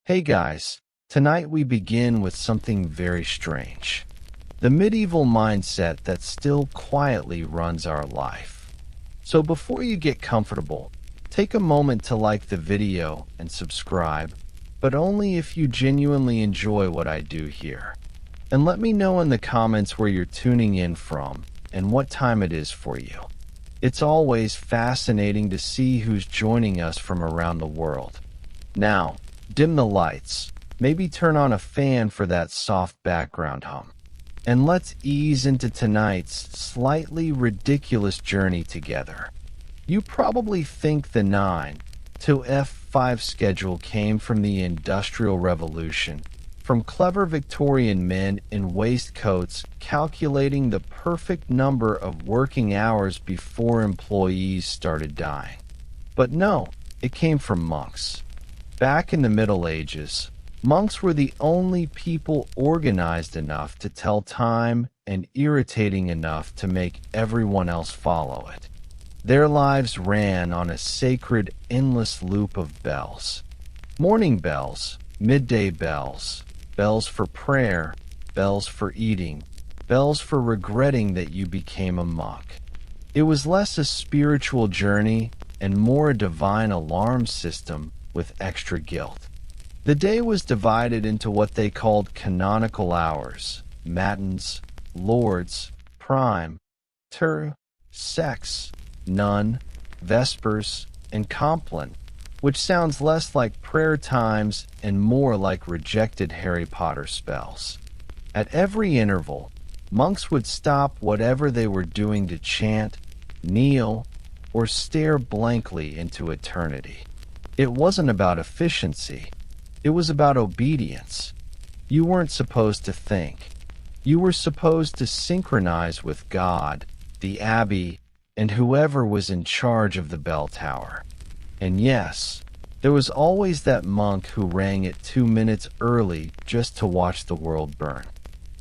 Hey guys, tonight we begin with something very strange. The medieval mindset that still quietly runs our life. So before you get comfortable, take a moment to like the video and subscribe, but only if you genuinely enjoy what I do here. And let me know in the comments where you're tuning in from and what time it is for you. It's always fascinating to see who's joining us from around the world. Now, dim the lights, maybe turn on a fan for that soft background hum. And let's ease into tonight's slightly ridiculous journey together. You probably think the 9 to F5 schedule came from the Industrial Revolution, from clever Victorian men in waistcoats calculating the perfect number of working hours before employees started dying. But no, it came from monks. Back in the Middle Ages, monks were the only people organized enough to tell time and irritating enough to make everyone else follow it. Their lives ran on a sacred, endless loop of bells. Morning bells, midday bells, bells for prayer, bells for eating, bells for regretting that you became a monk. It was less a spiritual journey and more a divine alarm system with extra guilt. The day was divided into what they called canonical hours: matins, lords, prime, ter, sex, nun, vespers, and compline, which sounds less like prayer times and more like rejected Harry Potter spells. At every interval, monks would stop whatever they were doing to chant, kneel, or stare blankly into eternity. It wasn't about efficiency. It was about obedience. You weren't supposed to think. You were supposed to synchronize with God, the abbey, and whoever was in charge of the bell tower. And yes, there was always that monk who rang it 2 minutes early just to watch the world burn.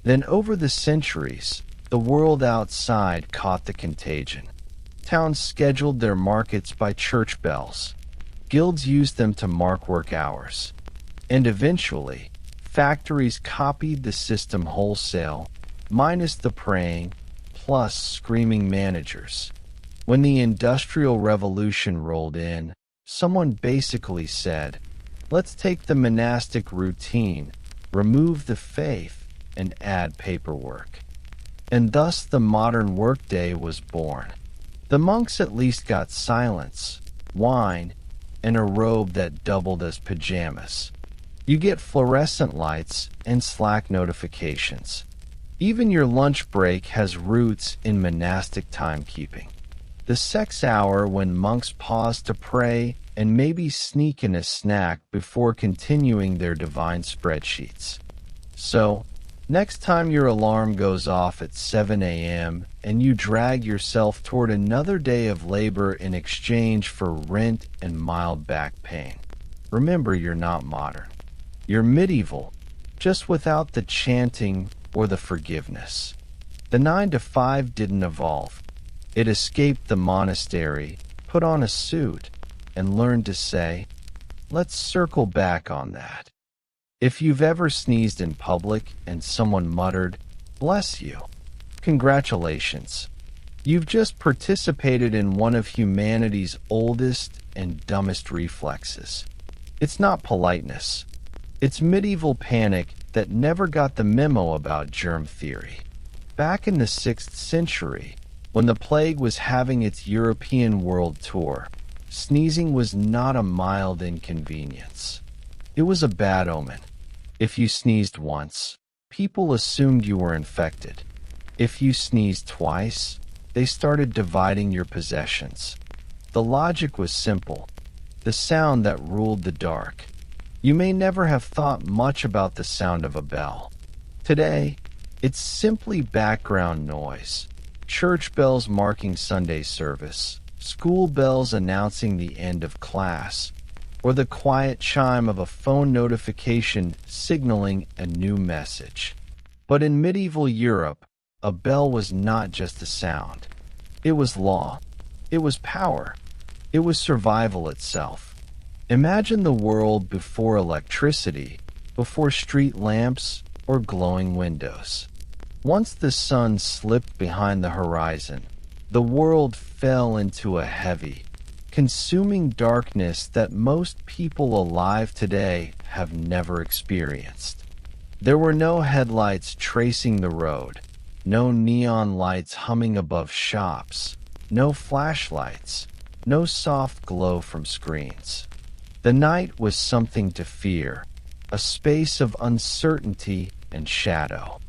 Then over the centuries, the world outside caught the contagion. Towns scheduled their markets by church bells. Guilds used them to mark work hours. And eventually, factories copied the system wholesale, minus the praying, plus screaming managers. When the Industrial Revolution rolled in, someone basically said, let's take the monastic routine, remove the faith, and add paperwork. And thus the modern workday was born. The monks at least got silence, wine, and a robe that doubled as pajamas. You get fluorescent lights and Slack notifications. Even your lunch break has roots in monastic timekeeping. The sex hour when monks pause to pray and maybe sneak in a snack before continuing their divine spreadsheets. So, next time your alarm goes off at 7 a.m. and you drag yourself toward another day of labor in exchange for rent and mild back pain, remember you're not modern. You're medieval, just without the chanting or the forgiveness. The 9 to 5 didn't evolve. It escaped the monastery, put on a suit, and learned to say, let's circle back on that. If you've ever sneezed in public and someone muttered, bless you, congratulations. You've just participated in one of humanity's oldest and dumbest reflexes. It's not politeness. It's medieval panic that never got the memo about germ theory. Back in the 6th century, when the plague was having its European world tour, sneezing was not a mild inconvenience. It was a bad omen. If you sneezed once, people assumed you were infected. If you sneezed twice, they started dividing your possessions. The logic was simple. The sound that ruled the dark. You may never have thought much about the sound of a bell. Today, it's simply background noise. Church bells marking Sunday service, school bells announcing the end of class, or the quiet chime of a phone notification signaling a new message. But in medieval Europe, a bell was not just a sound. It was law. It was power. It was survival itself. Imagine the world before electricity, before street lamps or glowing windows. Once the sun slipped behind the horizon, the world fell into a heavy, consuming darkness that most people alive today have never experienced. There were no headlights tracing the road, no neon lights humming above shops, no flashlights, no soft glow from screens. The night was something to fear, a space of uncertainty and shadow.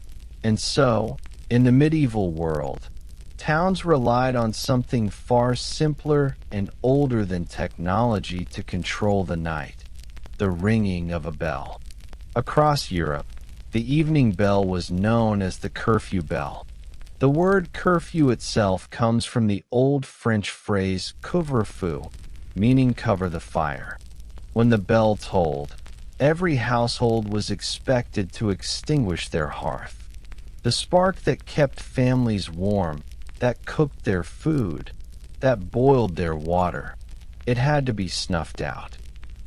And so, in the medieval world, towns relied on something far simpler and older than technology to control the night: the ringing of a bell. Across Europe, the evening bell was known as the curfew bell. The word curfew itself comes from the old French phrase couvre-feu, meaning cover the fire. When the bell tolled, every household was expected to extinguish their hearth. The spark that kept families warm, that cooked their food, that boiled their water, it had to be snuffed out.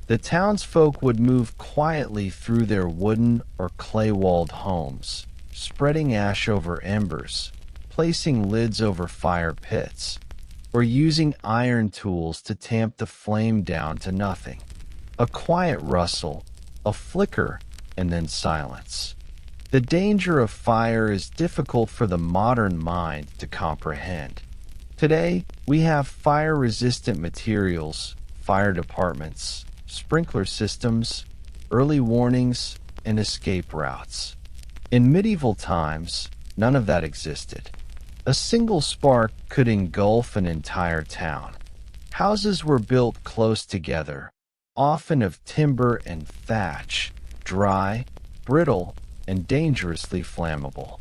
The townsfolk would move quietly through their wooden or clay-walled homes, spreading ash over embers, placing lids over fire pits, or using iron tools to tamp the flame down to nothing. A quiet rustle, a flicker, and then silence. The danger of fire is difficult for the modern mind to comprehend. Today, we have fire-resistant materials, fire departments, sprinkler systems, early warnings, and escape routes. In medieval times, none of that existed. A single spark could engulf an entire town. Houses were built close together, often of timber and thatch, dry, brittle, and dangerously flammable.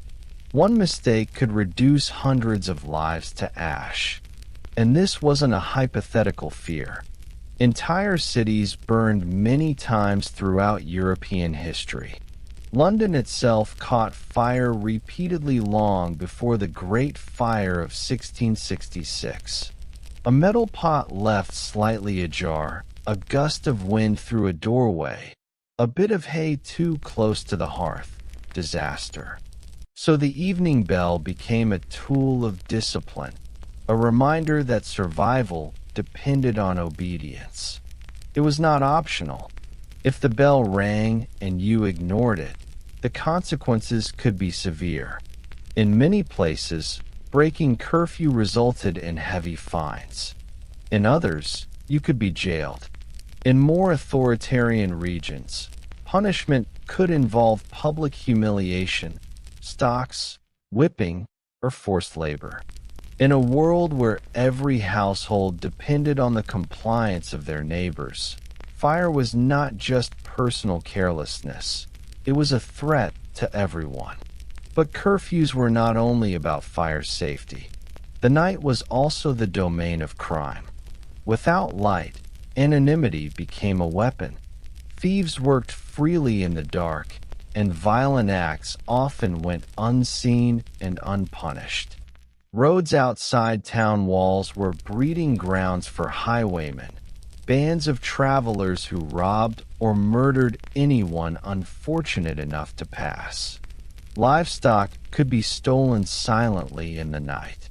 One mistake could reduce hundreds of lives to ash. And this wasn't a hypothetical fear. Entire cities burned many times throughout European history. London itself caught fire repeatedly long before the Great Fire of 1666. A metal pot left slightly ajar, a gust of wind through a doorway, a bit of hay too close to the hearth. Disaster. So the evening bell became a tool of discipline, a reminder that survival depended on obedience. It was not optional. If the bell rang and you ignored it, the consequences could be severe. In many places, breaking curfew resulted in heavy fines. In others, you could be jailed. In more authoritarian regions, punishment could involve public humiliation, stocks, whipping, or forced labor. In a world where every household depended on the compliance of their neighbors, fire was not just personal carelessness. It was a threat to everyone. But curfews were not only about fire safety. The night was also the domain of crime. Without light, anonymity became a weapon. Thieves worked freely in the dark, and violent acts often went unseen and unpunished. Roads outside town walls were breeding grounds for highwaymen, bands of travelers who robbed or murdered anyone unfortunate enough to pass. Livestock could be stolen silently in the night.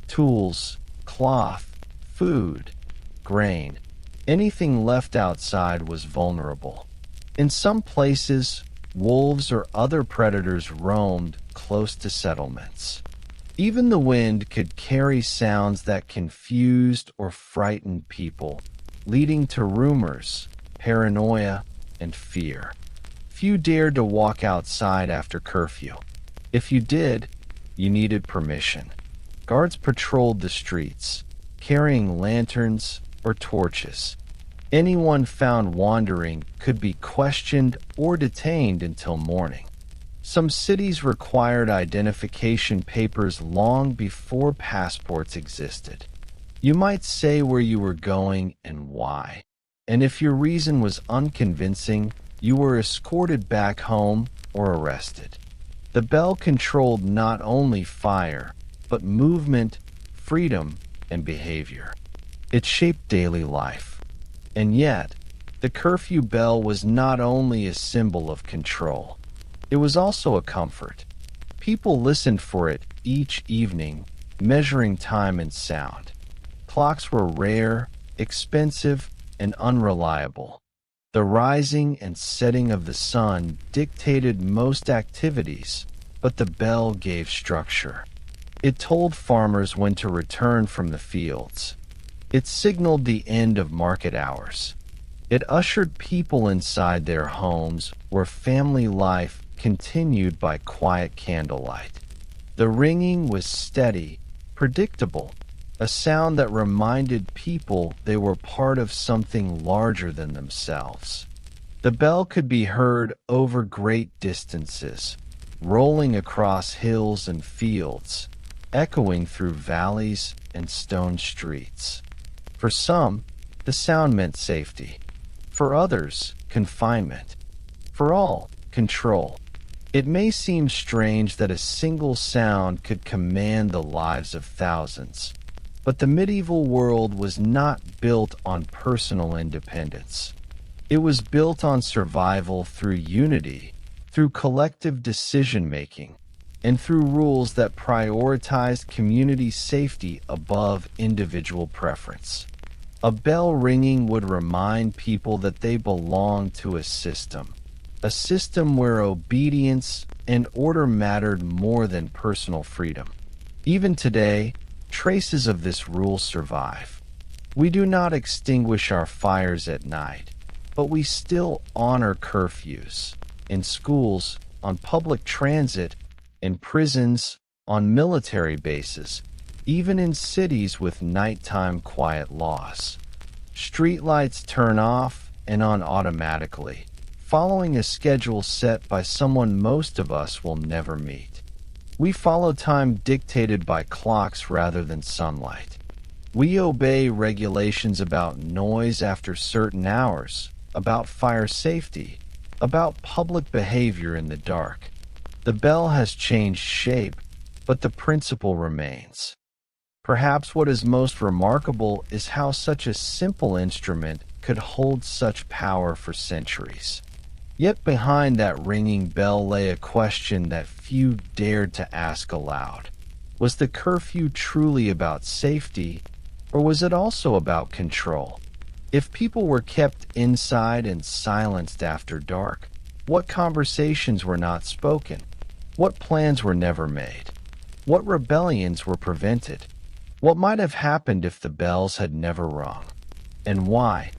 Tools, cloth, food, grain, anything left outside was vulnerable. In some places, wolves or other predators roamed close to settlements. Even the wind could carry sounds that confused or frightened people, leading to rumors, paranoia, and fear. Few dared to walk outside after curfew. If you did, you needed permission. Guards patrolled the streets, carrying lanterns or torches. Anyone found wandering could be questioned or detained until morning. Some cities required identification papers long before passports existed. You might say where you were going and why. And if your reason was unconvincing, you were escorted back home or arrested. The bell controlled not only fire, but movement, freedom, and behavior. It shaped daily life. And yet, The curfew bell was not only a symbol of control, it was also a comfort. People listened for it each evening, measuring time and sound. Clocks were rare, expensive, and unreliable. The rising and setting of the sun dictated most activities, but the bell gave structure. It told farmers when to return from the fields. It signaled the end of market hours. It ushered people inside their homes where family life continued by quiet candlelight. The ringing was steady, predictable, a sound that reminded people they were part of something larger than themselves. The bell could be heard over great distances, rolling across hills and fields, echoing through valleys and stone streets. For some, the sound meant safety. For others, confinement. For all, control. It may seem strange that a single sound could command the lives of thousands, but the medieval world was not built on personal independence. It was built on survival through unity, through collective decision-making, and through rules that prioritized community safety above individual preference. A bell ringing would remind people that they belonged to a system where obedience and order mattered more than personal freedom. Even today, traces of this rule survive. We do not extinguish our fires at night, but we still honor curfews in schools, on public transit, in prisons, on military bases, even in cities with nighttime quiet laws. Streetlights turn off and on automatically, following a schedule set by someone most of us will never meet. We follow time dictated by clocks rather than sunlight. We obey regulations about noise after certain hours, about fire safety, about public behavior in the dark. The bell has changed shape, but the principle remains. Perhaps what is most remarkable is how such a simple instrument could hold such power for centuries. Yet behind that ringing bell lay a question that few dared to ask aloud. Was the curfew truly about safety, or was it also about control? If people were kept inside and silenced after dark, what conversations were not spoken? What plans were never made? What rebellions were prevented? What might have happened if the bells had never rung? And why,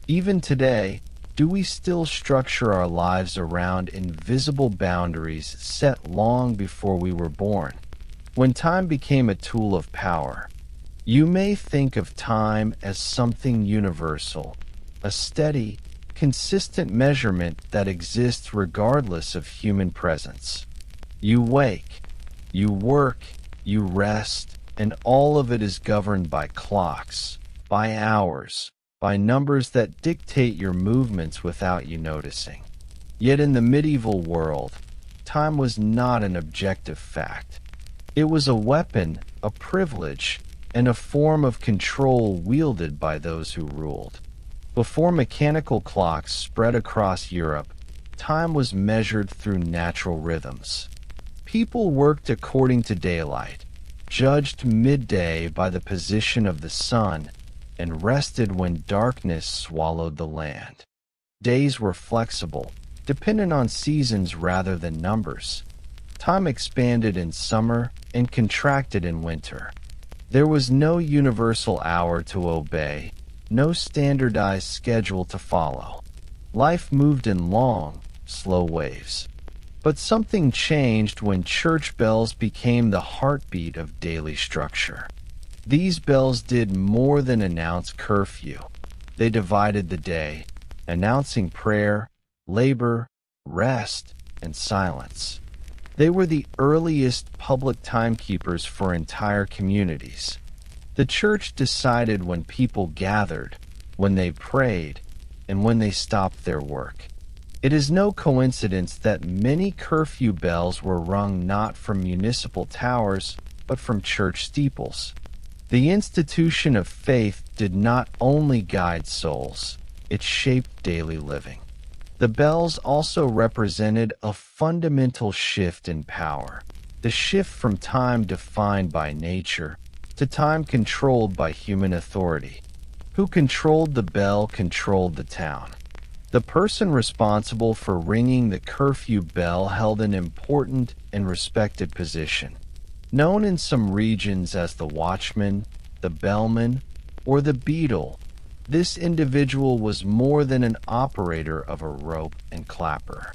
even today, do we still structure our lives around invisible boundaries set long before we were born? When time became a tool of power, you may think of time as something universal, a steady, consistent measurement that exists regardless of human presence. You wake, you work, you rest, and all of it is governed by clocks, by hours, by numbers that dictate your movements without you noticing. Yet in the medieval world, time was not an objective fact. It was a weapon, a privilege, and a form of control wielded by those who ruled. Before mechanical clocks spread across Europe, time was measured through natural rhythms. People worked according to daylight, judged midday by the position of the sun, and rested when darkness swallowed the land. Days were flexible, dependent on seasons rather than numbers. Time expanded in summer and contracted in winter. There was no universal hour to obey, no standardized schedule to follow. Life moved in long, slow waves. But something changed when church bells became the heartbeat of daily structure. These bells did more than announce curfew. They divided the day, announcing prayer, labor, rest, and silence. They were the earliest public timekeepers for entire communities. The church decided when people gathered, when they prayed, and when they stopped their work. It is no coincidence that many curfew bells were rung not from municipal towers, but from church steeples. The institution of faith did not only guide souls, it shaped daily living. The bells also represented a fundamental shift in power, the shift from time defined by nature to time controlled by human authority. Who controlled the bell controlled the town. The person responsible for ringing the curfew bell held an important and respected position, known in some regions as the watchman, the bellman, or the beadle. This individual was more than an operator of a rope and clapper.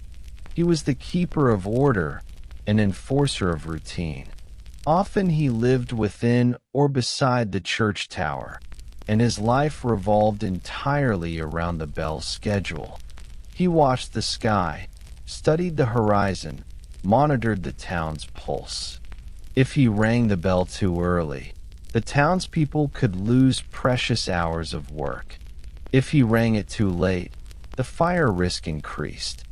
He was the keeper of order, an enforcer of routine. Often he lived within or beside the church tower, and his life revolved entirely around the bell's schedule. He watched the sky, studied the horizon, monitored the town's pulse. If he rang the bell too early, the townspeople could lose precious hours of work. If he rang it too late, the fire risk increased.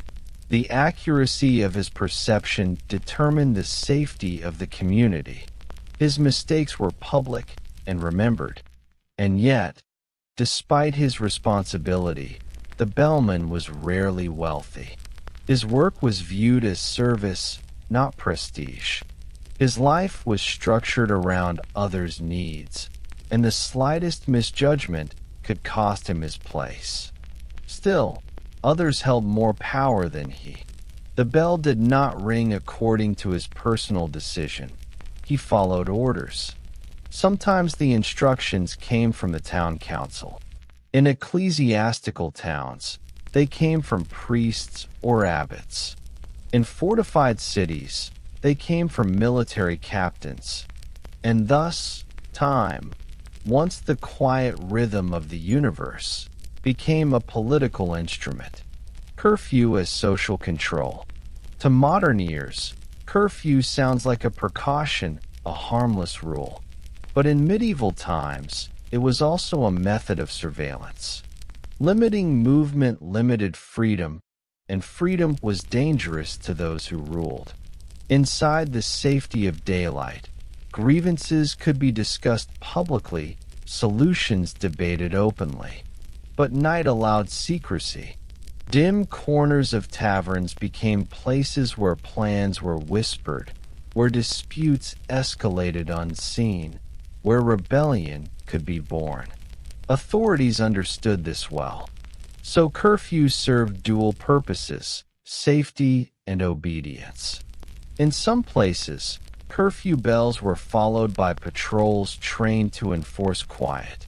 The accuracy of his perception determined the safety of the community. His mistakes were public and remembered. And yet, despite his responsibility, the bellman was rarely wealthy. His work was viewed as service, not prestige. His life was structured around others' needs, and the slightest misjudgment could cost him his place. Still, others held more power than he. The bell did not ring according to his personal decision. He followed orders. Sometimes the instructions came from the town council. In ecclesiastical towns, they came from priests or abbots. In fortified cities, they came from military captains. And thus, time, once the quiet rhythm of the universe, became a political instrument. Curfew as social control. To modern ears, curfew sounds like a precaution, a harmless rule. But in medieval times, it was also a method of surveillance. Limiting movement limited freedom, and freedom was dangerous to those who ruled. Inside the safety of daylight, grievances could be discussed publicly, solutions debated openly. But night allowed secrecy. Dim corners of taverns became places where plans were whispered, where disputes escalated unseen, where rebellion could be born. Authorities understood this well. So curfews served dual purposes, safety and obedience. In some places, curfew bells were followed by patrols trained to enforce quiet.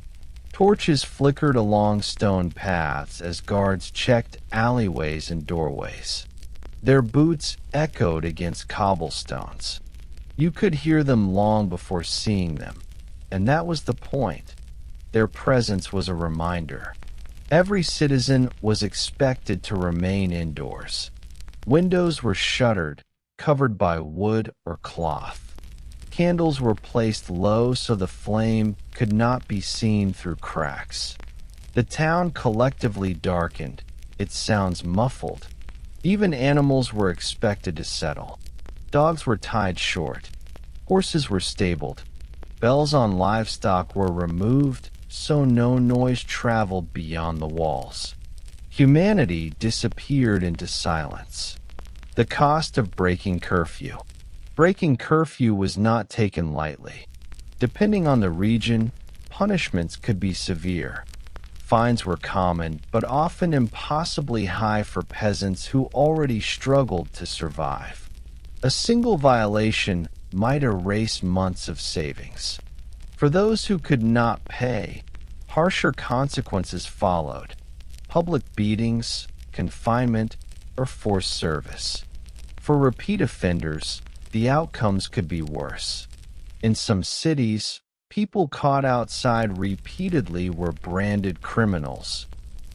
Torches flickered along stone paths as guards checked alleyways and doorways. Their boots echoed against cobblestones. You could hear them long before seeing them, and that was the point. Their presence was a reminder. Every citizen was expected to remain indoors. Windows were shuttered, covered by wood or cloth. Candles were placed low so the flame could not be seen through cracks. The town collectively darkened, its sounds muffled. Even animals were expected to settle. Dogs were tied short. Horses were stabled. Bells on livestock were removed so no noise traveled beyond the walls. Humanity disappeared into silence. The cost of breaking curfew. Breaking curfew was not taken lightly. Depending on the region, punishments could be severe. Fines were common, but often impossibly high for peasants who already struggled to survive. A single violation might erase months of savings. For those who could not pay, harsher consequences followed: public beatings, confinement, or forced service. For repeat offenders, the outcomes could be worse. In some cities, people caught outside repeatedly were branded criminals,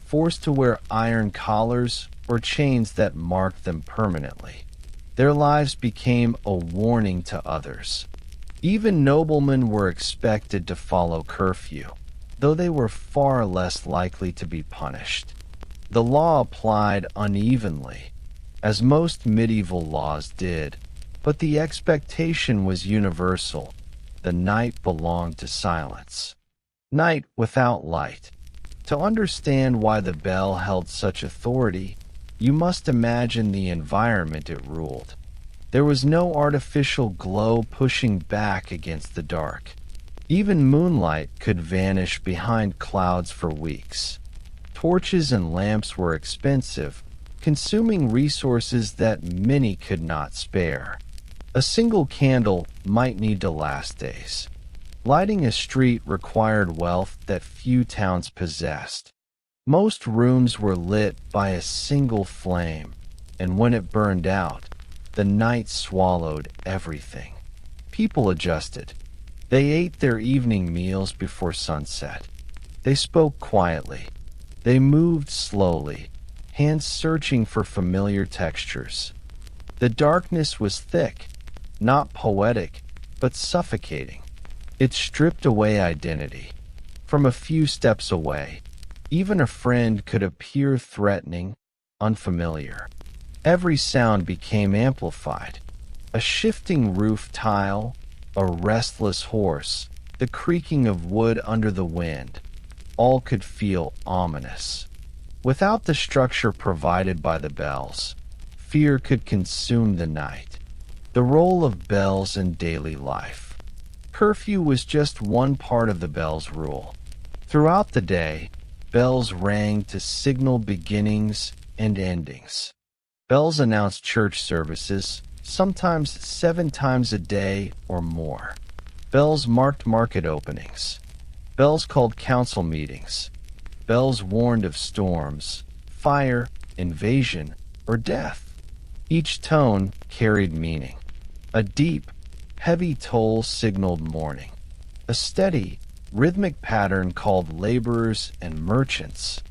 forced to wear iron collars or chains that marked them permanently. Their lives became a warning to others. Even noblemen were expected to follow curfew, though they were far less likely to be punished. The law applied unevenly, as most medieval laws did, but the expectation was universal. The night belonged to silence. Night without light. To understand why the bell held such authority, you must imagine the environment it ruled. There was no artificial glow pushing back against the dark. Even moonlight could vanish behind clouds for weeks. Torches and lamps were expensive, consuming resources that many could not spare. A single candle might need to last days. Lighting a street required wealth that few towns possessed. Most rooms were lit by a single flame, and when it burned out, the night swallowed everything. People adjusted. They ate their evening meals before sunset. They spoke quietly. They moved slowly, hands searching for familiar textures. The darkness was thick, not poetic, but suffocating. It stripped away identity. From a few steps away, even a friend could appear threatening, unfamiliar. Every sound became amplified. A shifting roof tile, a restless horse, the creaking of wood under the wind, all could feel ominous. Without the structure provided by the bells, fear could consume the night. The role of bells in daily life. Curfew was just one part of the bell's rule. Throughout the day, bells rang to signal beginnings and endings. Bells announced church services, sometimes 7 times a day or more. Bells marked market openings. Bells called council meetings. Bells warned of storms, fire, invasion, or death. Each tone carried meaning. A deep, heavy toll signaled morning. A steady, rhythmic pattern called laborers and merchants.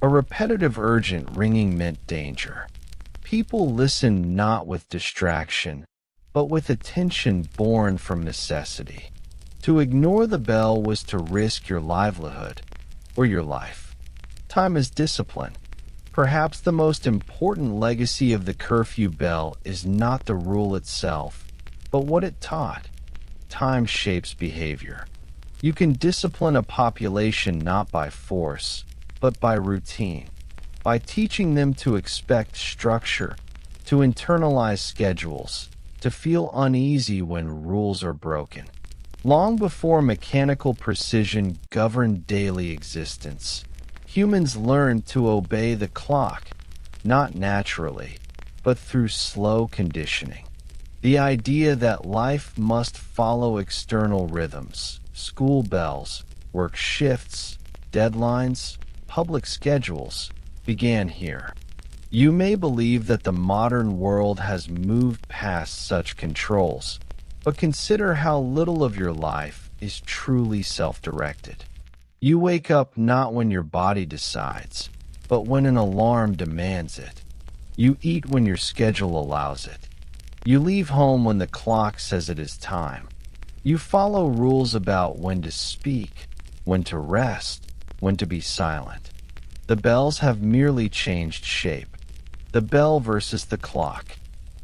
A repetitive urgent ringing meant danger. People listened not with distraction, but with attention born from necessity. To ignore the bell was to risk your livelihood or your life. Time is discipline. Perhaps the most important legacy of the curfew bell is not the rule itself, but what it taught. Time shapes behavior. You can discipline a population not by force, but by routine, by teaching them to expect structure, to internalize schedules, to feel uneasy when rules are broken. Long before mechanical precision governed daily existence, humans learned to obey the clock, not naturally, but through slow conditioning. The idea that life must follow external rhythms, school bells, work shifts, deadlines, public schedules, began here. You may believe that the modern world has moved past such controls, but consider how little of your life is truly self-directed. You wake up not when your body decides, but when an alarm demands it. You eat when your schedule allows it. You leave home when the clock says it is time. You follow rules about when to speak, when to rest, when to be silent. The bells have merely changed shape. The bell versus the clock.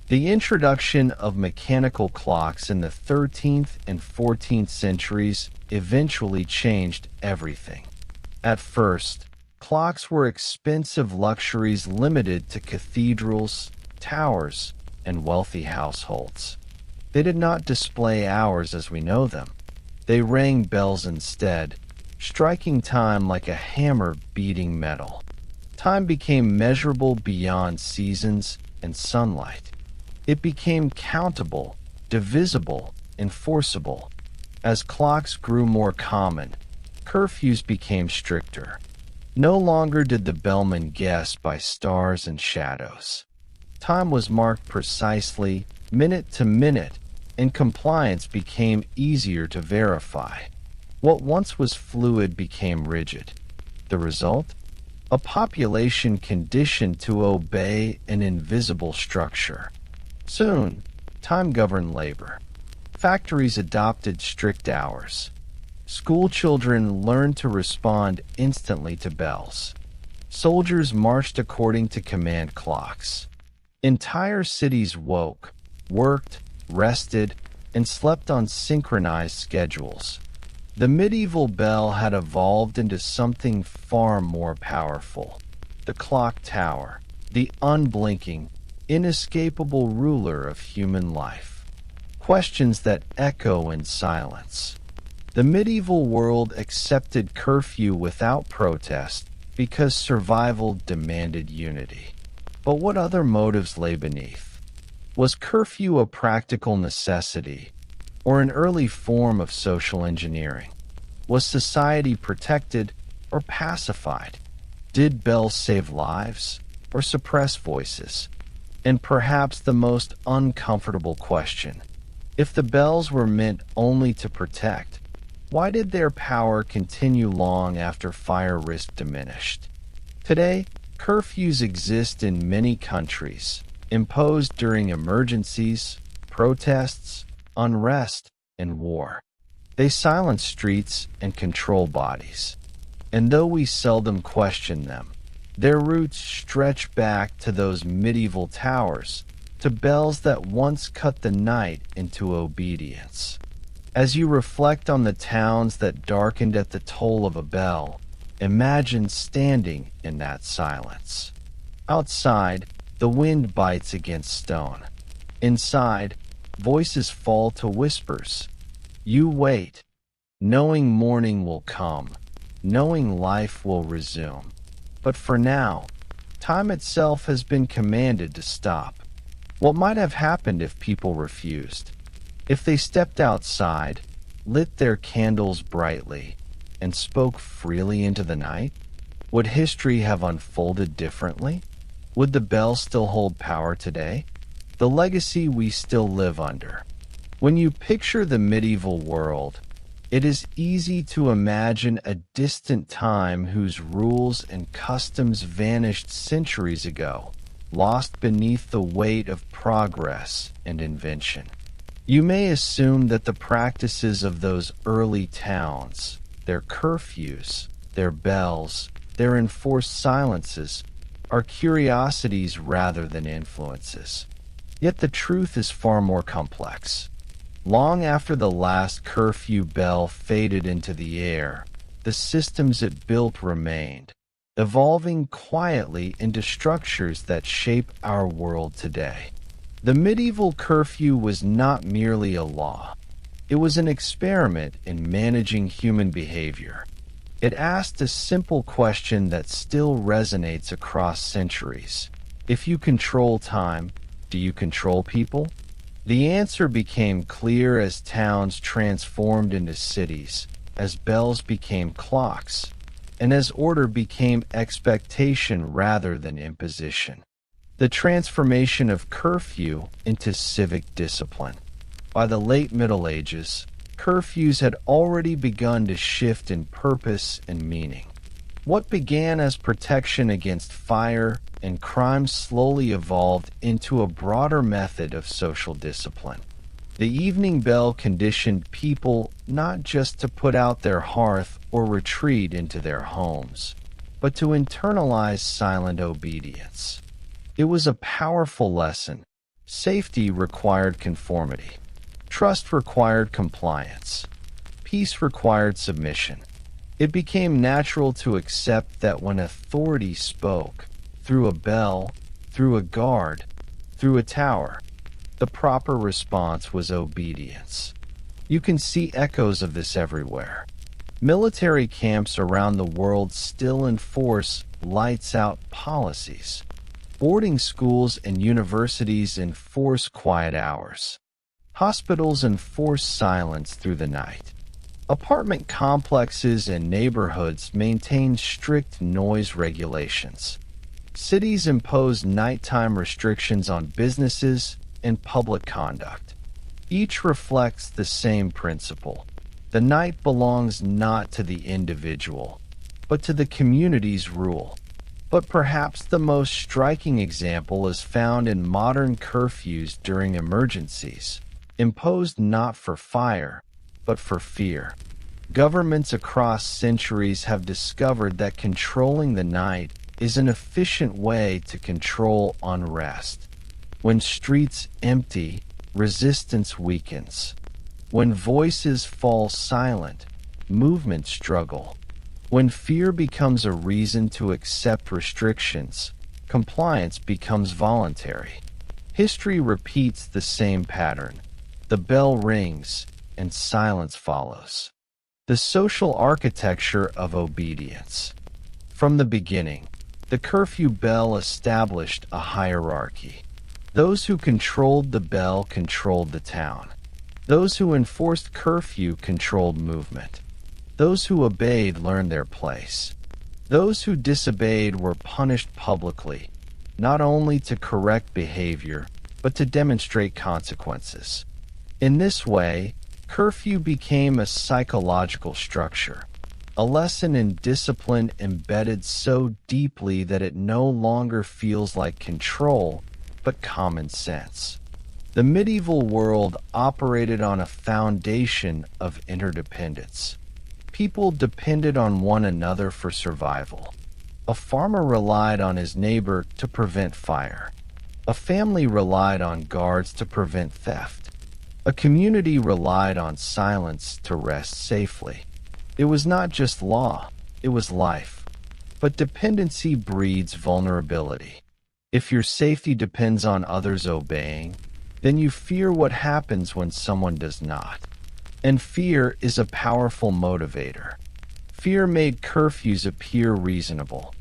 The introduction of mechanical clocks in the 13th and 14th centuries eventually changed everything. At first, clocks were expensive luxuries limited to cathedrals, towers, and wealthy households. They did not display hours as we know them. They rang bells instead, striking time like a hammer beating metal. Time became measurable beyond seasons and sunlight. It became countable, divisible, enforceable. As clocks grew more common, curfews became stricter. No longer did the bellman guess by stars and shadows. Time was marked precisely, minute to minute, and compliance became easier to verify. What once was fluid became rigid. The result? A population conditioned to obey an invisible structure. Soon, time governed labor. Factories adopted strict hours. School children learned to respond instantly to bells. Soldiers marched according to command clocks. Entire cities woke, worked, rested, and slept on synchronized schedules. The medieval bell had evolved into something far more powerful. The clock tower, the unblinking, inescapable ruler of human life. Questions that echo in silence. The medieval world accepted curfew without protest because survival demanded unity. But what other motives lay beneath? Was curfew a practical necessity, or an early form of social engineering? Was society protected or pacified? Did bells save lives or suppress voices? And perhaps the most uncomfortable question, if the bells were meant only to protect, why did their power continue long after fire risk diminished? Today, curfews exist in many countries, imposed during emergencies, protests, unrest, and war. They silence streets and control bodies. And though we seldom question them, their roots stretch back to those medieval towers, to bells that once cut the night into obedience. As you reflect on the towns that darkened at the toll of a bell, imagine standing in that silence. Outside, the wind bites against stone. Inside, voices fall to whispers. You wait, knowing morning will come, knowing life will resume. But for now, time itself has been commanded to stop. What might have happened if people refused? If they stepped outside, lit their candles brightly, and spoke freely into the night? Would history have unfolded differently? Would the bell still hold power today? The legacy we still live under. When you picture the medieval world, it is easy to imagine a distant time whose rules and customs vanished centuries ago, lost beneath the weight of progress and invention. You may assume that the practices of those early towns, their curfews, their bells, their enforced silences, are curiosities rather than influences. Yet the truth is far more complex. Long after the last curfew bell faded into the air, the systems it built remained, evolving quietly into structures that shape our world today. The medieval curfew was not merely a law. It was an experiment in managing human behavior. It asked a simple question that still resonates across centuries. If you control time, do you control people? The answer became clear as towns transformed into cities, as bells became clocks, and as order became expectation rather than imposition. The transformation of curfew into civic discipline. By the late Middle Ages, curfews had already begun to shift in purpose and meaning. What began as protection against fire and crime slowly evolved into a broader method of social discipline. The evening bell conditioned people not just to put out their hearth or retreat into their homes, but to internalize silent obedience. It was a powerful lesson. Safety required conformity. Trust required compliance. Peace required submission. It became natural to accept that when authority spoke, through a bell, through a guard, through a tower, the proper response was obedience. You can see echoes of this everywhere. Military camps around the world still enforce lights-out policies. Boarding schools and universities enforce quiet hours. Hospitals enforce silence through the night. Apartment complexes and neighborhoods maintain strict noise regulations. Cities impose nighttime restrictions on businesses and public conduct. Each reflects the same principle. The night belongs not to the individual, but to the community's rule. But perhaps the most striking example is found in modern curfews during emergencies, imposed not for fire, but for fear. Governments across centuries have discovered that controlling the night is an efficient way to control unrest. When streets empty, resistance weakens. When voices fall silent, movement struggle. When fear becomes a reason to accept restrictions, compliance becomes voluntary. History repeats the same pattern. The bell rings, and silence follows. The social architecture of obedience. From the beginning, the curfew bell established a hierarchy. Those who controlled the bell controlled the town. Those who enforced curfew controlled movement. Those who obeyed learned their place. Those who disobeyed were punished publicly, not only to correct behavior, but to demonstrate consequences. In this way, curfew became a psychological structure, a lesson in discipline embedded so deeply that it no longer feels like control, but common sense. The medieval world operated on a foundation of interdependence. People depended on one another for survival. A farmer relied on his neighbor to prevent fire. A family relied on guards to prevent theft. A community relied on silence to rest safely. It was not just law, it was life. But dependency breeds vulnerability. If your safety depends on others obeying, then you fear what happens when someone does not. And fear is a powerful motivator. Fear made curfews appear reasonable.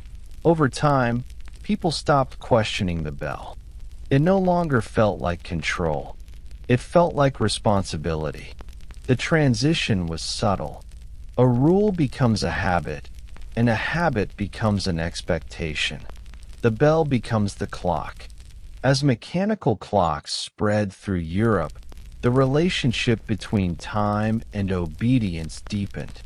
Over time, people stopped questioning the bell. It no longer felt like control. It felt like responsibility. The transition was subtle. A rule becomes a habit, and a habit becomes an expectation. The bell becomes the clock. As mechanical clocks spread through Europe, the relationship between time and obedience deepened.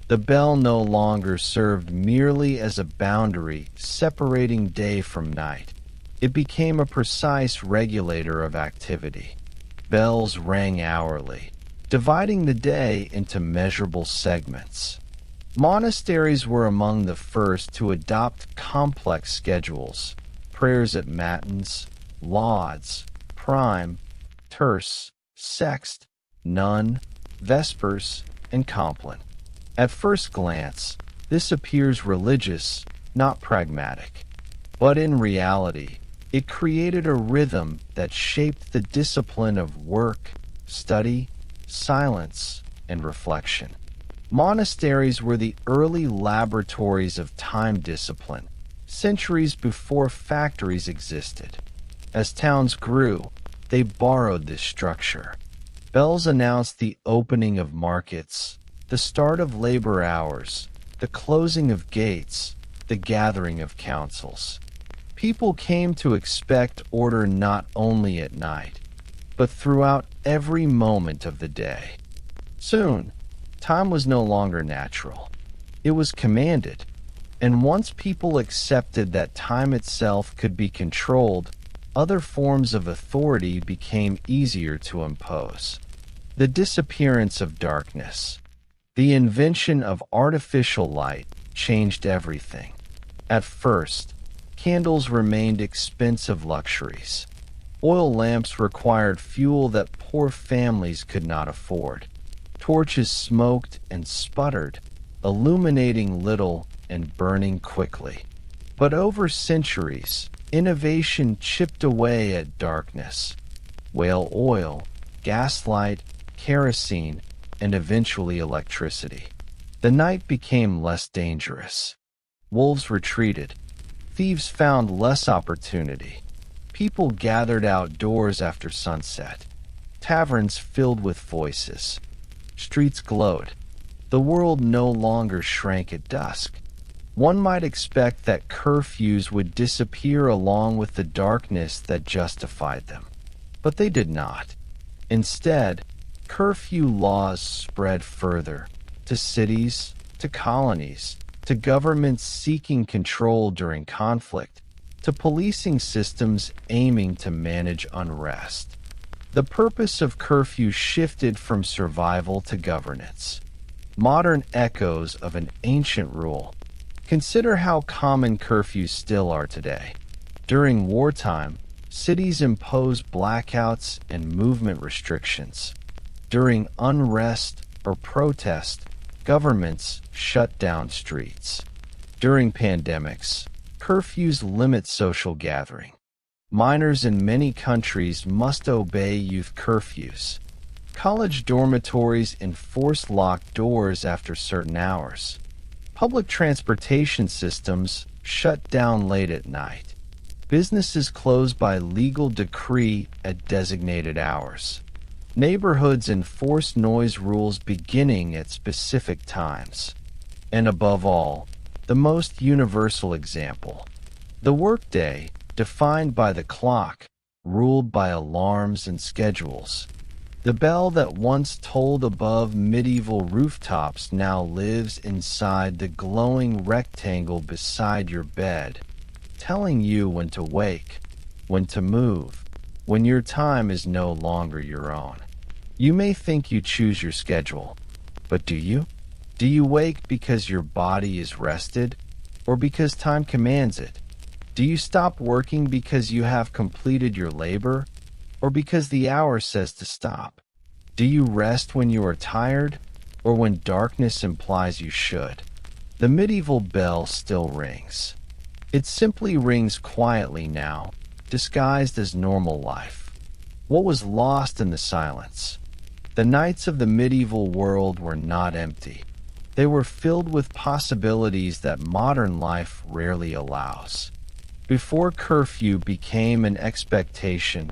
The bell no longer served merely as a boundary separating day from night. It became a precise regulator of activity. Bells rang hourly, dividing the day into measurable segments. Monasteries were among the first to adopt complex schedules: prayers at matins, lauds, prime, terce, sext, none, vespers, and compline. At first glance, this appears religious, not pragmatic. But in reality, it created a rhythm that shaped the discipline of work, study, silence, and reflection. Monasteries were the early laboratories of time discipline, centuries before factories existed. As towns grew, they borrowed this structure. Bells announced the opening of markets, the start of labor hours, the closing of gates, the gathering of councils. People came to expect order not only at night, but throughout every moment of the day. Soon, time was no longer natural. It was commanded, and once people accepted that time itself could be controlled, other forms of authority became easier to impose. The disappearance of darkness. The invention of artificial light changed everything. At first, candles remained expensive luxuries. Oil lamps required fuel that poor families could not afford. Torches smoked and sputtered, illuminating little and burning quickly. But over centuries, innovation chipped away at darkness. Whale oil, gaslight, kerosene, and eventually electricity. The night became less dangerous. Wolves retreated. Thieves found less opportunity. People gathered outdoors after sunset. Taverns filled with voices. Streets glowed. The world no longer shrank at dusk. One might expect that curfews would disappear along with the darkness that justified them. But they did not. Instead, curfew laws spread further, to cities, to colonies, to governments seeking control during conflict, to policing systems aiming to manage unrest. The purpose of curfew shifted from survival to governance. Modern echoes of an ancient rule. Consider how common curfews still are today. During wartime, cities impose blackouts and movement restrictions. During unrest or protest, Governments shut down streets. During pandemics, curfews limit social gathering. Minors in many countries must obey youth curfews. College dormitories enforce locked doors after certain hours. Public transportation systems shut down late at night. Businesses close by legal decree at designated hours. Neighborhoods enforce noise rules beginning at specific times. And above all, the most universal example, the workday, defined by the clock, ruled by alarms and schedules. The bell that once tolled above medieval rooftops now lives inside the glowing rectangle beside your bed, telling you when to wake, when to move, when your time is no longer your own. You may think you choose your schedule, but do you? Do you wake because your body is rested, or because time commands it? Do you stop working because you have completed your labor, or because the hour says to stop? Do you rest when you are tired, or when darkness implies you should? The medieval bell still rings. It simply rings quietly now, disguised as normal life. What was lost in the silence? The nights of the medieval world were not empty. They were filled with possibilities that modern life rarely allows. Before curfew became an expectation,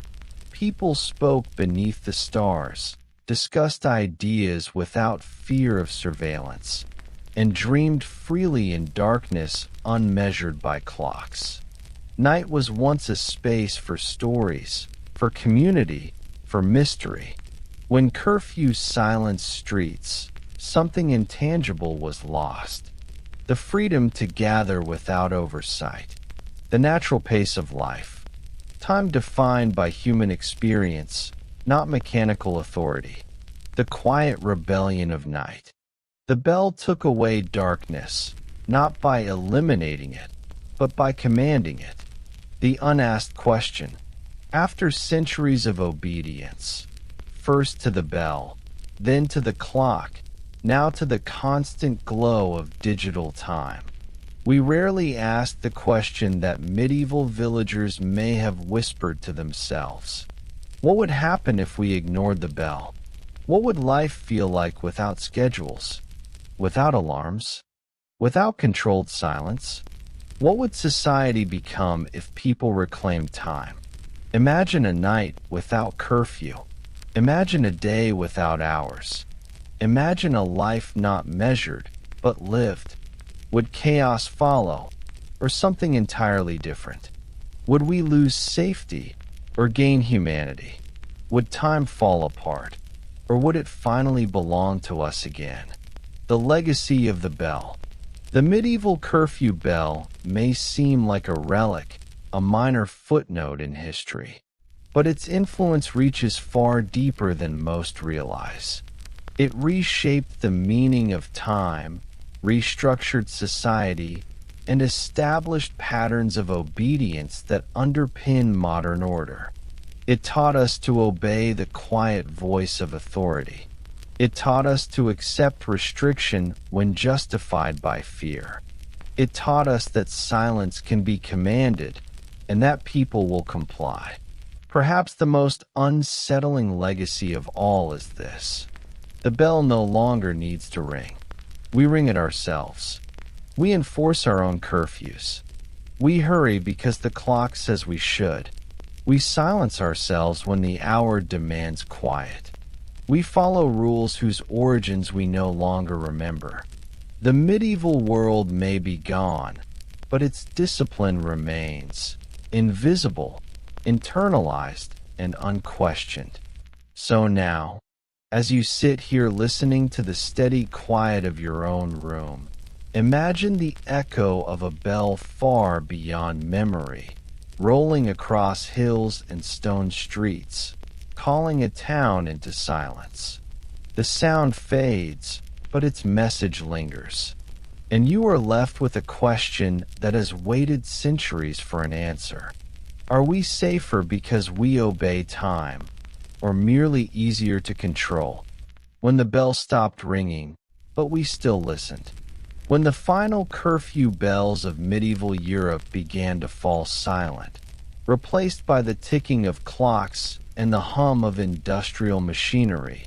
people spoke beneath the stars, discussed ideas without fear of surveillance, and dreamed freely in darkness unmeasured by clocks. Night was once a space for stories, for community, for mystery. When curfew silenced streets, something intangible was lost. The freedom to gather without oversight. The natural pace of life. Time defined by human experience, not mechanical authority. The quiet rebellion of night. The bell took away darkness, not by eliminating it, but by commanding it. The unasked question. After centuries of obedience, first to the bell, then to the clock, now to the constant glow of digital time. We rarely ask the question that medieval villagers may have whispered to themselves. What would happen if we ignored the bell? What would life feel like without schedules? Without alarms? Without controlled silence? What would society become if people reclaimed time? Imagine a night without curfew. Imagine a day without hours. Imagine a life not measured, but lived. Would chaos follow, or something entirely different? Would we lose safety, or gain humanity? Would time fall apart, or would it finally belong to us again? The legacy of the bell. The medieval curfew bell may seem like a relic, a minor footnote in history, but its influence reaches far deeper than most realize. It reshaped the meaning of time, restructured society, and established patterns of obedience that underpin modern order. It taught us to obey the quiet voice of authority. It taught us to accept restriction when justified by fear. It taught us that silence can be commanded and that people will comply. Perhaps the most unsettling legacy of all is this. The bell no longer needs to ring. We ring it ourselves. We enforce our own curfews. We hurry because the clock says we should. We silence ourselves when the hour demands quiet. We follow rules whose origins we no longer remember. The medieval world may be gone, but its discipline remains, invisible, internalized, and unquestioned. So now, as you sit here listening to the steady quiet of your own room, imagine the echo of a bell far beyond memory, rolling across hills and stone streets, calling a town into silence. The sound fades, but its message lingers, and you are left with a question that has waited centuries for an answer. Are we safer because we obey time, or merely easier to control? When the bell stopped ringing, but we still listened. When the final curfew bells of medieval Europe began to fall silent, replaced by the ticking of clocks and the hum of industrial machinery,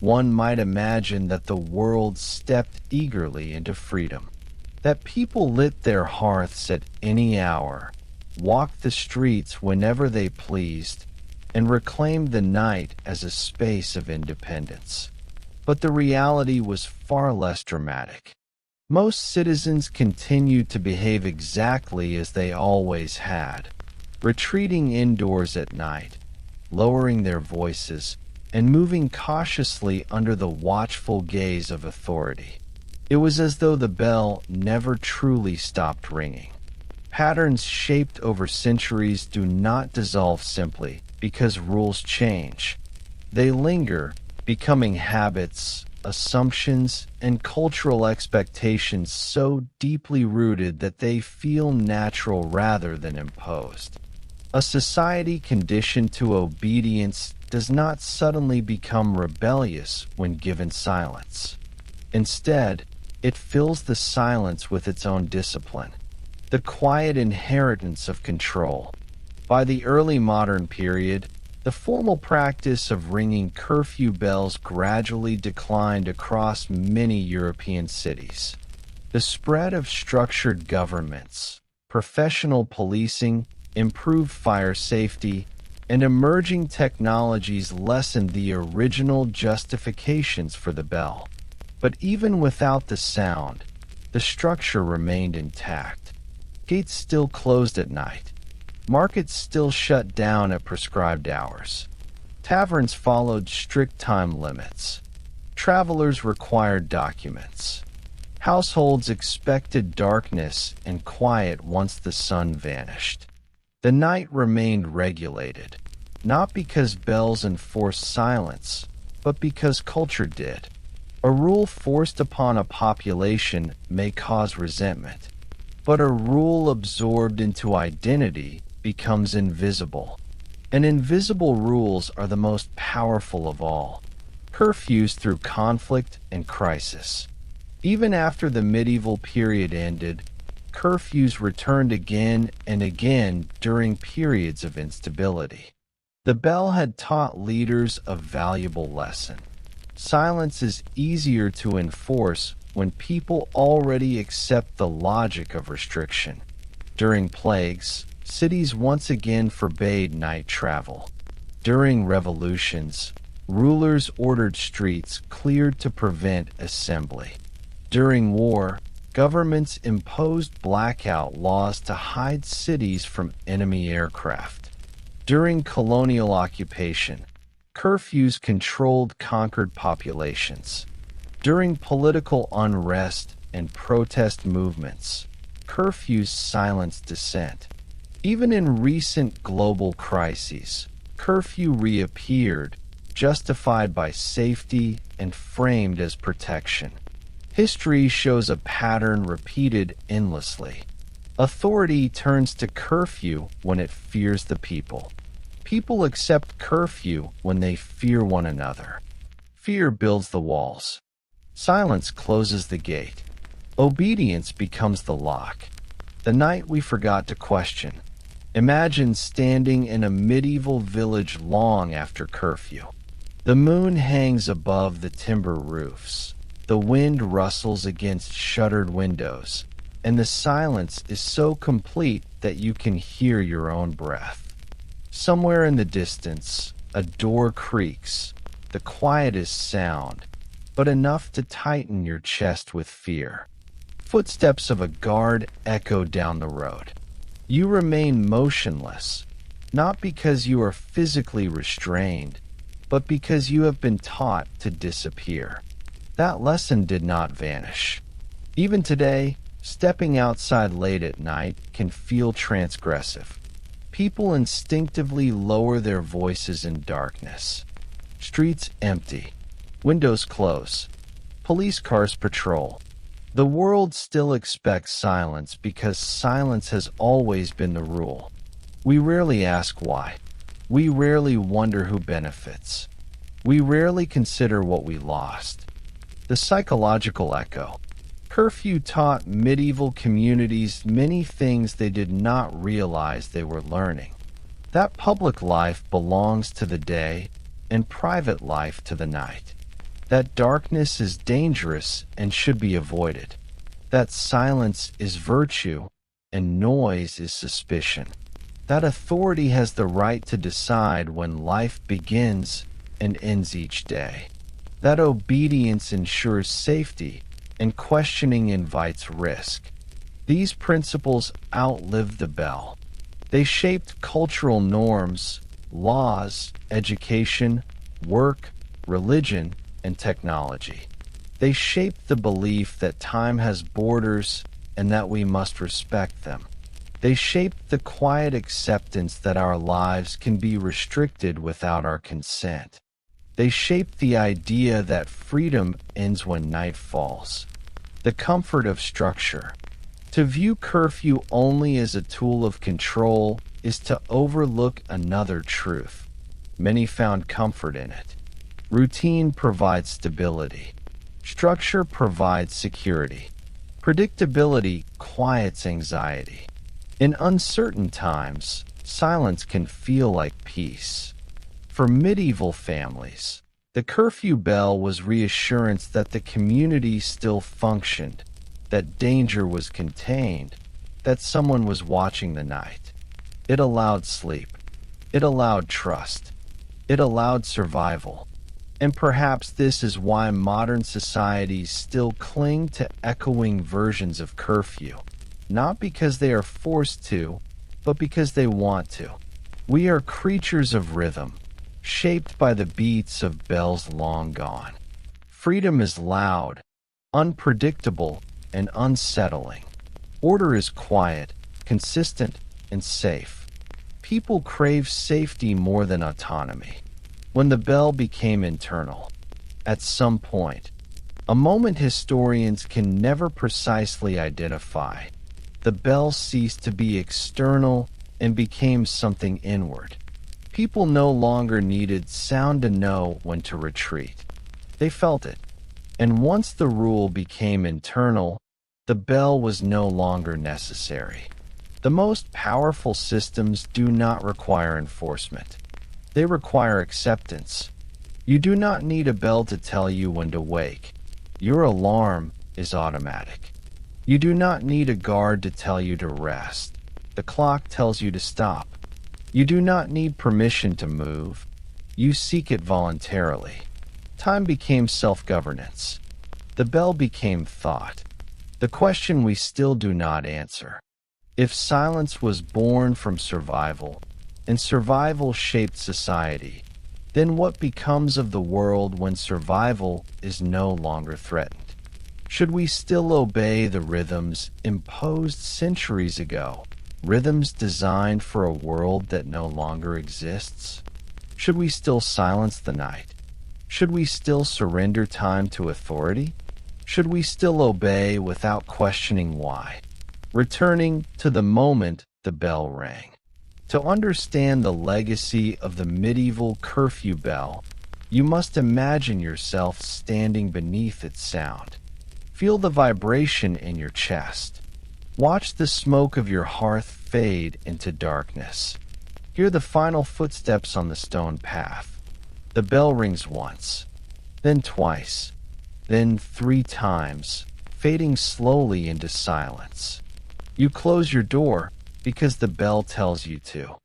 one might imagine that the world stepped eagerly into freedom, that people lit their hearths at any hour, walked the streets whenever they pleased, and reclaimed the night as a space of independence. But the reality was far less dramatic. Most citizens continued to behave exactly as they always had, retreating indoors at night, lowering their voices, and moving cautiously under the watchful gaze of authority. It was as though the bell never truly stopped ringing. Patterns shaped over centuries do not dissolve simply because rules change. They linger, becoming habits, assumptions, and cultural expectations so deeply rooted that they feel natural rather than imposed. A society conditioned to obedience does not suddenly become rebellious when given silence. Instead, it fills the silence with its own discipline, the quiet inheritance of control. By the early modern period, the formal practice of ringing curfew bells gradually declined across many European cities. The spread of structured governments, professional policing, improved fire safety, and emerging technologies lessened the original justifications for the bell. But even without the sound, the structure remained intact. Gates still closed at night. Markets still shut down at prescribed hours. Taverns followed strict time limits. Travelers required documents. Households expected darkness and quiet once the sun vanished. The night remained regulated, not because bells enforced silence, but because culture did. A rule forced upon a population may cause resentment, but a rule absorbed into identity becomes invisible. And invisible rules are the most powerful of all. Curfews through conflict and crisis. Even after the medieval period ended, curfews returned again and again during periods of instability. The bell had taught leaders a valuable lesson. Silence is easier to enforce when people already accept the logic of restriction. During plagues, cities once again forbade night travel. During revolutions, rulers ordered streets cleared to prevent assembly. During war, governments imposed blackout laws to hide cities from enemy aircraft. During colonial occupation, curfews controlled conquered populations. During political unrest and protest movements, curfews silenced dissent. Even in recent global crises, curfew reappeared, justified by safety and framed as protection. History shows a pattern repeated endlessly. Authority turns to curfew when it fears the people. People accept curfew when they fear one another. Fear builds the walls. Silence closes the gate. Obedience becomes the lock. The night we forgot to question. Imagine standing in a medieval village long after curfew. The moon hangs above the timber roofs. The wind rustles against shuttered windows, and the silence is so complete that you can hear your own breath. Somewhere in the distance, a door creaks. The quietest sound, but enough to tighten your chest with fear. Footsteps of a guard echo down the road. You remain motionless, not because you are physically restrained, but because you have been taught to disappear. That lesson did not vanish. Even today, stepping outside late at night can feel transgressive. People instinctively lower their voices in darkness. Streets empty. Windows close. Police cars patrol. The world still expects silence because silence has always been the rule. We rarely ask why. We rarely wonder who benefits. We rarely consider what we lost. The psychological echo. Curfew taught medieval communities many things they did not realize they were learning. That public life belongs to the day and private life to the night. That darkness is dangerous and should be avoided. That silence is virtue and noise is suspicion. That authority has the right to decide when life begins and ends each day. That obedience ensures safety and questioning invites risk. These principles outlived the bell. They shaped cultural norms, laws, education, work, religion, and technology. They shaped the belief that time has borders and that we must respect them. They shaped the quiet acceptance that our lives can be restricted without our consent. They shaped the idea that freedom ends when night falls. The comfort of structure. To view curfew only as a tool of control is to overlook another truth. Many found comfort in it. Routine provides stability. Structure provides security. Predictability quiets anxiety. In uncertain times, silence can feel like peace. For medieval families, the curfew bell was reassurance that the community still functioned, that danger was contained, that someone was watching the night. It allowed sleep. It allowed trust. It allowed survival. And perhaps this is why modern societies still cling to echoing versions of curfew, not because they are forced to, but because they want to. We are creatures of rhythm, shaped by the beats of bells long gone. Freedom is loud, unpredictable, and unsettling. Order is quiet, consistent, and safe. People crave safety more than autonomy. When the bell became internal, at some point, a moment historians can never precisely identify, the bell ceased to be external and became something inward. People no longer needed sound to know when to retreat. They felt it. And once the rule became internal, the bell was no longer necessary. The most powerful systems do not require enforcement. They require acceptance. You do not need a bell to tell you when to wake. Your alarm is automatic. You do not need a guard to tell you to rest. The clock tells you to stop. You do not need permission to move. You seek it voluntarily. Time became self-governance. The bell became thought. The question we still do not answer. If silence was born from survival, and survival shaped society, then what becomes of the world when survival is no longer threatened? Should we still obey the rhythms imposed centuries ago? Rhythms designed for a world that no longer exists? Should we still silence the night? Should we still surrender time to authority? Should we still obey without questioning why? Returning to the moment the bell rang. To understand the legacy of the medieval curfew bell, you must imagine yourself standing beneath its sound. Feel the vibration in your chest. Watch the smoke of your hearth fade into darkness. Hear the final footsteps on the stone path. The bell rings once, then twice, then 3 times, fading slowly into silence. You close your door because the bell tells you to.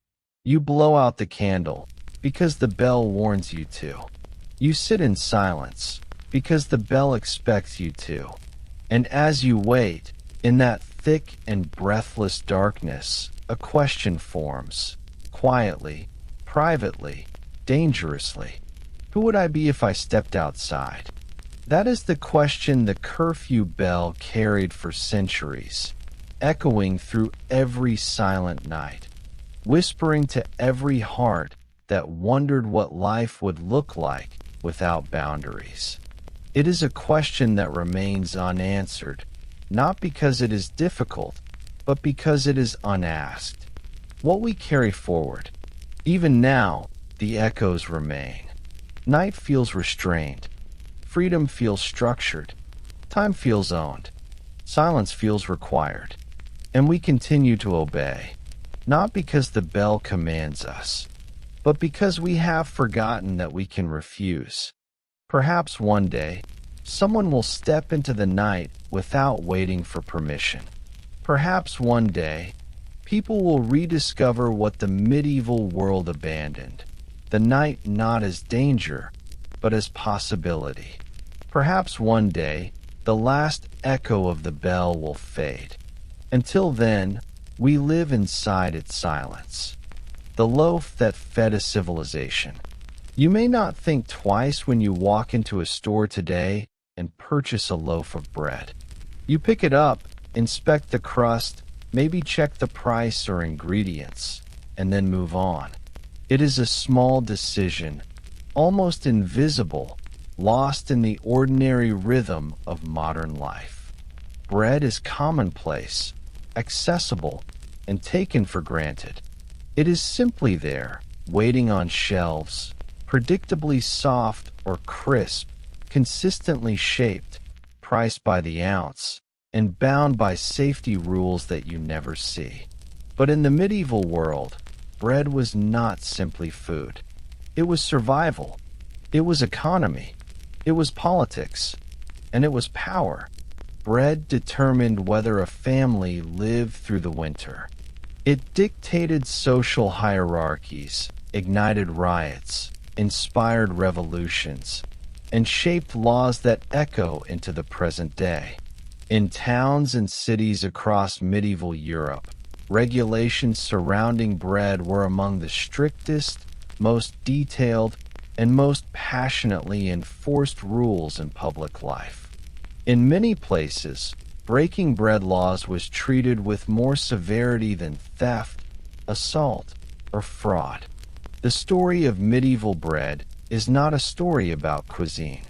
You blow out the candle because the bell warns you to. You sit in silence because the bell expects you to. And as you wait, in that thick and breathless darkness, a question forms, quietly, privately, dangerously. Who would I be if I stepped outside? That is the question the curfew bell carried for centuries, echoing through every silent night, whispering to every heart that wondered what life would look like without boundaries. It is a question that remains unanswered, not because it is difficult, but because it is unasked. What we carry forward. Even now, the echoes remain. Night feels restrained. Freedom feels structured. Time feels owned. Silence feels required. And we continue to obey, not because the bell commands us, but because we have forgotten that we can refuse. Perhaps one day, someone will step into the night without waiting for permission. Perhaps one day, people will rediscover what the medieval world abandoned, the night not as danger, but as possibility. Perhaps one day, the last echo of the bell will fade. Until then, we live inside its silence. The loaf that fed a civilization. You may not think twice when you walk into a store today and purchase a loaf of bread. You pick it up, inspect the crust, maybe check the price or ingredients, and then move on. It is a small decision, almost invisible, lost in the ordinary rhythm of modern life. Bread is commonplace, accessible, and taken for granted. It is simply there, waiting on shelves, predictably soft or crisp, consistently shaped, priced by the ounce, and bound by safety rules that you never see. But in the medieval world, bread was not simply food. It was survival. It was economy. It was politics. And it was power. Bread determined whether a family lived through the winter. It dictated social hierarchies, ignited riots, inspired revolutions, and shaped laws that echo into the present day. In towns and cities across medieval Europe, regulations surrounding bread were among the strictest, most detailed, and most passionately enforced rules in public life. In many places, breaking bread laws was treated with more severity than theft, assault, or fraud. The story of medieval bread is not a story about cuisine.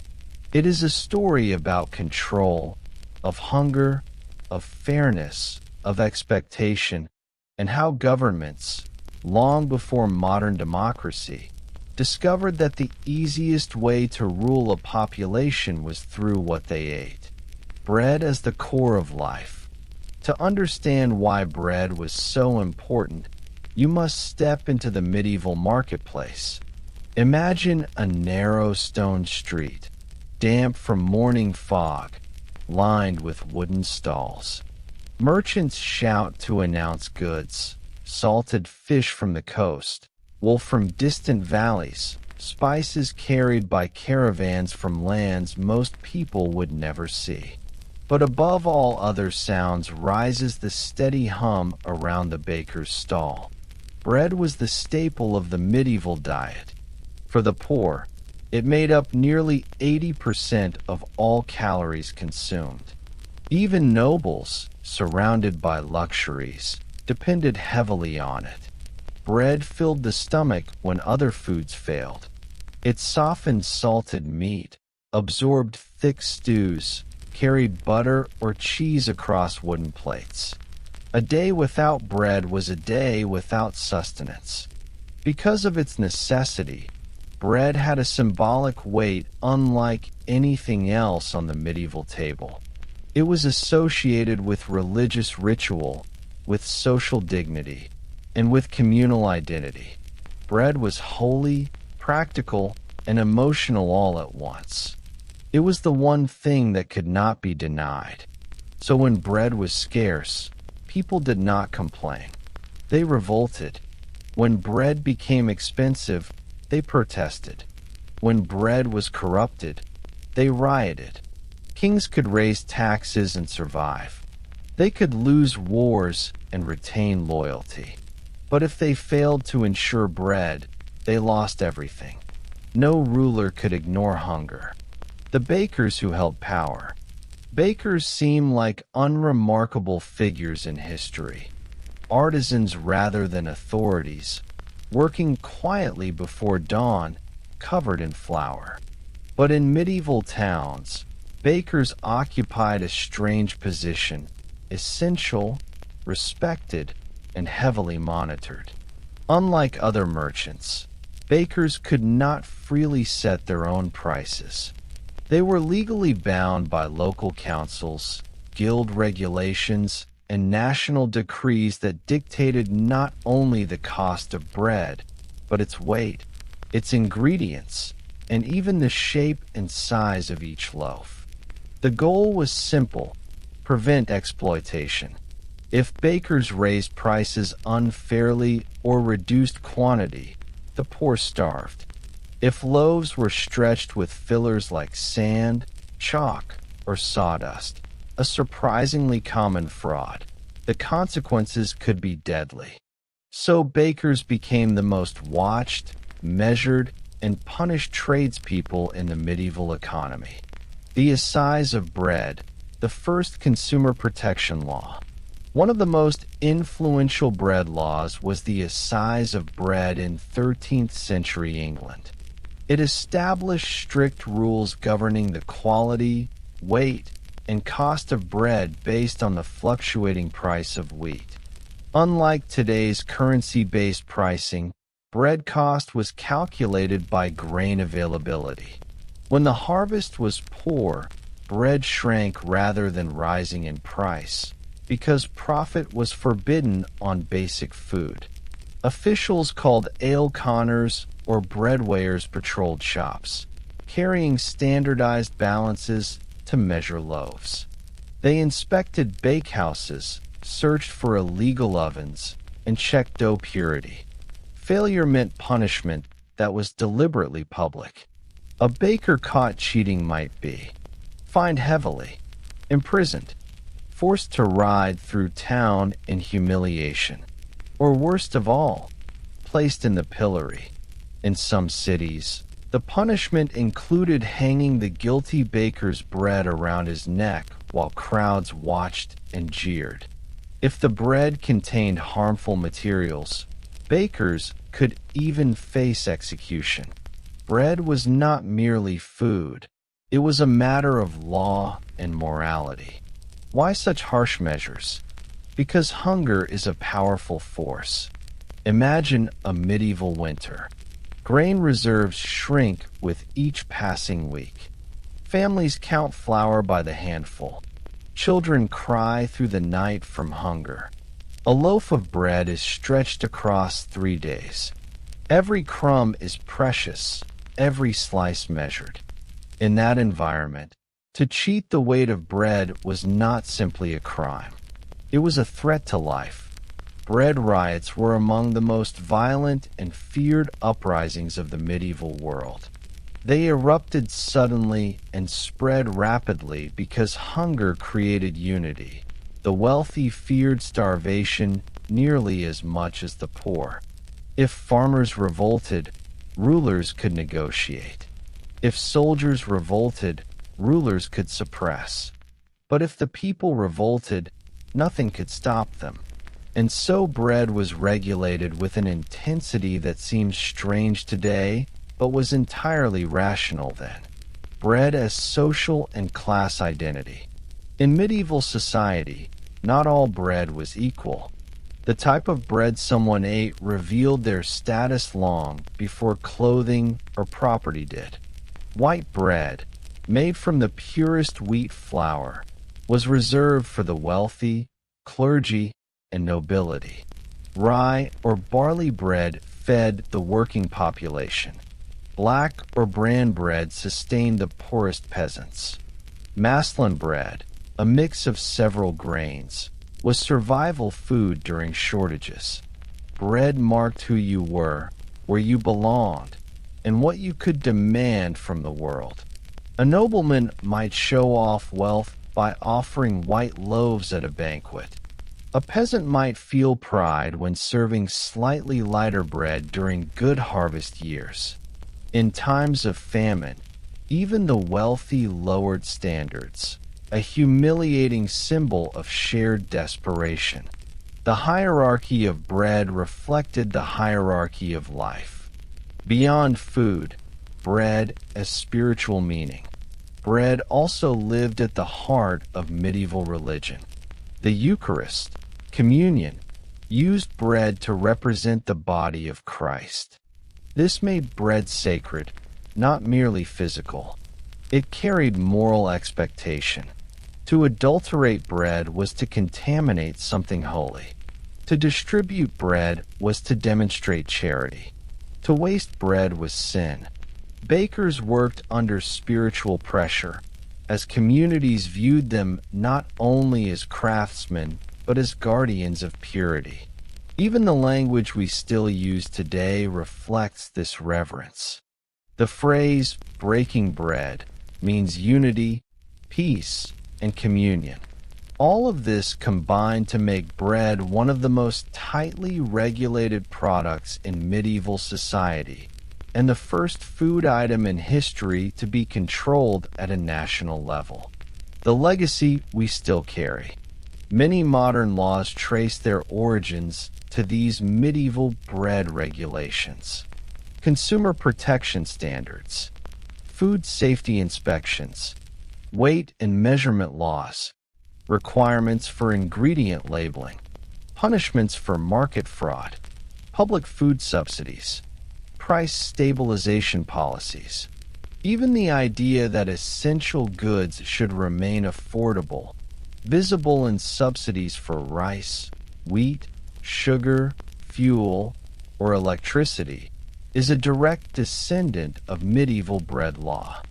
It is a story about control, of hunger, of fairness, of expectation, and how governments, long before modern democracy, discovered that the easiest way to rule a population was through what they ate. Bread as the core of life. To understand why bread was so important, you must step into the medieval marketplace. Imagine a narrow stone street, damp from morning fog, lined with wooden stalls. Merchants shout to announce goods, salted fish from the coast, wool from distant valleys, spices carried by caravans from lands most people would never see. But above all other sounds rises the steady hum around the baker's stall. Bread was the staple of the medieval diet. For the poor, it made up nearly 80% of all calories consumed. Even nobles, surrounded by luxuries, depended heavily on it. Bread filled the stomach when other foods failed. It softened salted meat, absorbed thick stews, carried butter or cheese across wooden plates. A day without bread was a day without sustenance. Because of its necessity, bread had a symbolic weight unlike anything else on the medieval table. It was associated with religious ritual, with social dignity, and with communal identity. Bread was holy, practical, and emotional all at once. It was the one thing that could not be denied. So when bread was scarce, people did not complain. They revolted. When bread became expensive, they protested. When bread was corrupted, they rioted. Kings could raise taxes and survive. They could lose wars and retain loyalty. But if they failed to ensure bread, they lost everything. No ruler could ignore hunger. The bakers who held power. Bakers seem like unremarkable figures in history. Artisans rather than authorities, working quietly before dawn, covered in flour. But in medieval towns, bakers occupied a strange position, essential, respected, and heavily monitored. Unlike other merchants, bakers could not freely set their own prices. They were legally bound by local councils, guild regulations, and national decrees that dictated not only the cost of bread, but its weight, its ingredients, and even the shape and size of each loaf. The goal was simple: prevent exploitation. If bakers raised prices unfairly or reduced quantity, the poor starved. If loaves were stretched with fillers like sand, chalk, or sawdust, a surprisingly common fraud, the consequences could be deadly. So bakers became the most watched, measured, and punished tradespeople in the medieval economy. The Assize of Bread, the first consumer protection law. One of the most influential bread laws was the Assize of Bread in 13th century England. It established strict rules governing the quality, weight, and cost of bread based on the fluctuating price of wheat. Unlike today's currency-based pricing, bread cost was calculated by grain availability. When the harvest was poor, bread shrank rather than rising in price, because profit was forbidden on basic food. Officials called ale conners or bread weighers patrolled shops, carrying standardized balances to measure loaves. They inspected bakehouses, searched for illegal ovens, and checked dough purity. Failure meant punishment that was deliberately public. A baker caught cheating might be fined heavily, imprisoned, forced to ride through town in humiliation, or worst of all, placed in the pillory. In some cities, the punishment included hanging the guilty baker's bread around his neck while crowds watched and jeered. If the bread contained harmful materials, bakers could even face execution. Bread was not merely food, it was a matter of law and morality. Why such harsh measures? Because hunger is a powerful force. Imagine a medieval winter. Grain reserves shrink with each passing week. Families count flour by the handful. Children cry through the night from hunger. A loaf of bread is stretched across 3 days. Every crumb is precious, every slice measured. In that environment, to cheat the weight of bread was not simply a crime. It was a threat to life. Bread riots were among the most violent and feared uprisings of the medieval world. They erupted suddenly and spread rapidly because hunger created unity. The wealthy feared starvation nearly as much as the poor. If farmers revolted, rulers could negotiate. If soldiers revolted, rulers could suppress. But if the people revolted, nothing could stop them. And so bread was regulated with an intensity that seems strange today, but was entirely rational then. Bread as social and class identity. In medieval society, not all bread was equal. The type of bread someone ate revealed their status long before clothing or property did. White bread, made from the purest wheat flour, was reserved for the wealthy, clergy, and nobility. Rye or barley bread fed the working population. Black or bran bread sustained the poorest peasants. Maslin bread, a mix of several grains, was survival food during shortages. Bread marked who you were, where you belonged, and what you could demand from the world. A nobleman might show off wealth by offering white loaves at a banquet. A peasant might feel pride when serving slightly lighter bread during good harvest years. In times of famine, even the wealthy lowered standards, a humiliating symbol of shared desperation. The hierarchy of bread reflected the hierarchy of life. Beyond food, bread as spiritual meaning. Bread also lived at the heart of medieval religion. The Eucharist, communion, used bread to represent the body of Christ. This made bread sacred, not merely physical. It carried moral expectation. To adulterate bread was to contaminate something holy. To distribute bread was to demonstrate charity. To waste bread was sin. Bakers worked under spiritual pressure, as communities viewed them not only as craftsmen, but as guardians of purity. Even the language we still use today reflects this reverence. The phrase breaking bread means unity, peace, and communion. All of this combined to make bread one of the most tightly regulated products in medieval society, and the first food item in history to be controlled at a national level. The legacy we still carry. Many modern laws trace their origins to these medieval bread regulations. Consumer protection standards, food safety inspections, weight and measurement laws, requirements for ingredient labeling, punishments for market fraud, public food subsidies, price stabilization policies. Even the idea that essential goods should remain affordable, visible in subsidies for rice, wheat, sugar, fuel, or electricity, is a direct descendant of medieval bread law.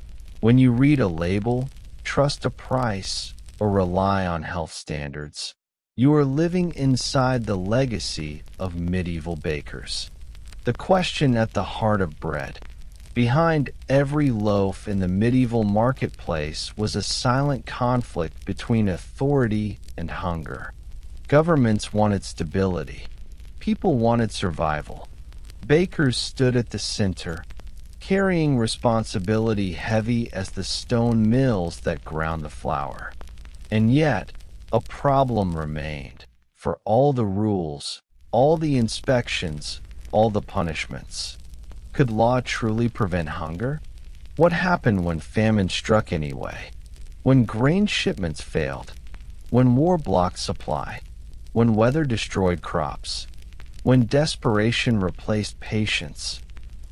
When you read a label, trust a price, or rely on health standards, you are living inside the legacy of medieval bakers. The question at the heart of bread. Behind every loaf in the medieval marketplace was a silent conflict between authority and hunger. Governments wanted stability. People wanted survival. Bakers stood at the center, carrying responsibility heavy as the stone mills that ground the flour. And yet, a problem remained. For all the rules, all the inspections, all the punishments. Could law truly prevent hunger? What happened when famine struck anyway? When grain shipments failed? When war blocked supply? When weather destroyed crops? When desperation replaced patience?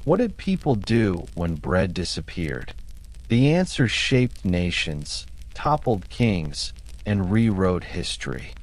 What did people do when bread disappeared? The answer shaped nations, toppled kings, and rewrote history.